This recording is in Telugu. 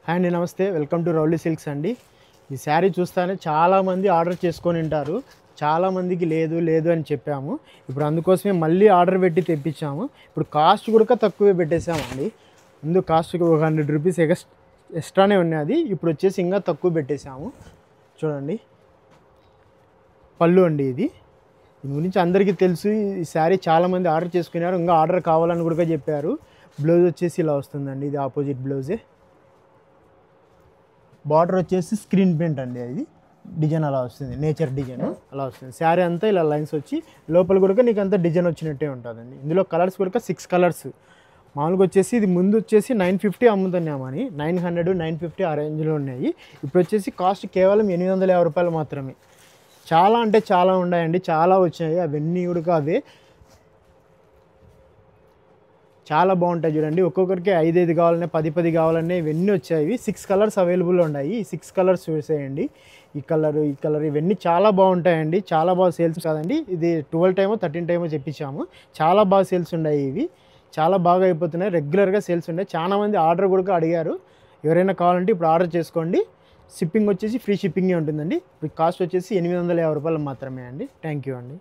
హాయ్ అండి, నమస్తే. వెల్కమ్ టు రౌలీ సిల్క్స్ అండి. ఈ శారీ చూస్తానే చాలామంది ఆర్డర్ చేసుకొని ఉంటారు. చాలామందికి లేదు అని చెప్పాము. ఇప్పుడు అందుకోసమే మళ్ళీ ఆర్డర్ పెట్టి తెప్పించాము. ఇప్పుడు కాస్ట్ కూడా తక్కువే పెట్టేసామండి. ముందు కాస్ట్కి ఒక 100 రూపీస్ ఎక్స్ట్రానే ఉన్నది. ఇప్పుడు వచ్చేసి ఇంకా తక్కువ పెట్టేసాము. చూడండి, పళ్ళు అండి ఇది. దీని గురించి అందరికీ తెలుసు. ఈ శారీ చాలామంది ఆర్డర్ చేసుకున్నారు. ఇంకా ఆర్డర్ కావాలని కూడా చెప్పారు. బ్లౌజ్ వచ్చేసి ఇలా వస్తుందండి. ఇది ఆపోజిట్ బ్లౌజే. బార్డర్ వచ్చేసి స్క్రీన్ ప్రింట్ అండి. అది డిజైన్ అలా వస్తుంది, నేచర్ డిజైన్ అలా వస్తుంది. శారీ అంతా ఇలా లైన్స్ వచ్చి లోపల కూడా నీకు అంతా డిజైన్ వచ్చినట్టే ఉంటుందండి. ఇందులో కలర్స్ కూడా 6 కలర్స్. మామూలుగా వచ్చేసి ఇది ముందు వచ్చేసి 950 అమ్ముతున్నామని, 900, 950 ఆ రేంజ్లో ఉన్నాయి. ఇప్పుడు వచ్చేసి కాస్ట్ కేవలం 850 రూపాయలు మాత్రమే. చాలా అంటే చాలా ఉన్నాయండి, చాలా వచ్చాయి. అవన్నీ కూడా అవే చాలా బాగుంటాయి. చూడండి, ఒక్కొక్కరికి 5 కావాలన్నా 10 కావాలన్నా ఇవన్నీ వచ్చాయి. 6 కలర్స్ అవైలబుల్ ఉన్నాయి. ఈ 6 కలర్స్ చూసేయండి. ఈ కలర్ ఇవన్నీ చాలా బాగుంటాయండి. చాలా బాగా సేల్స్ కాదండి. ఇది 12 టైమో 13 టైమో చెప్పించాము. చాలా బాగా సేల్స్ ఉన్నాయి. ఇవి చాలా బాగా అయిపోతున్నాయి. రెగ్యులర్గా సేల్స్ ఉన్నాయి. చాలామంది ఆర్డర్ కూడా అడిగారు. ఎవరైనా కావాలంటే ఇప్పుడు ఆర్డర్ చేసుకోండి. షిప్పింగ్ వచ్చేసి ఫ్రీ షిప్పింగే ఉంటుందండి. ఇప్పుడు కాస్ట్ వచ్చేసి 850 రూపాయలు మాత్రమే అండి. థ్యాంక్ యూ అండి.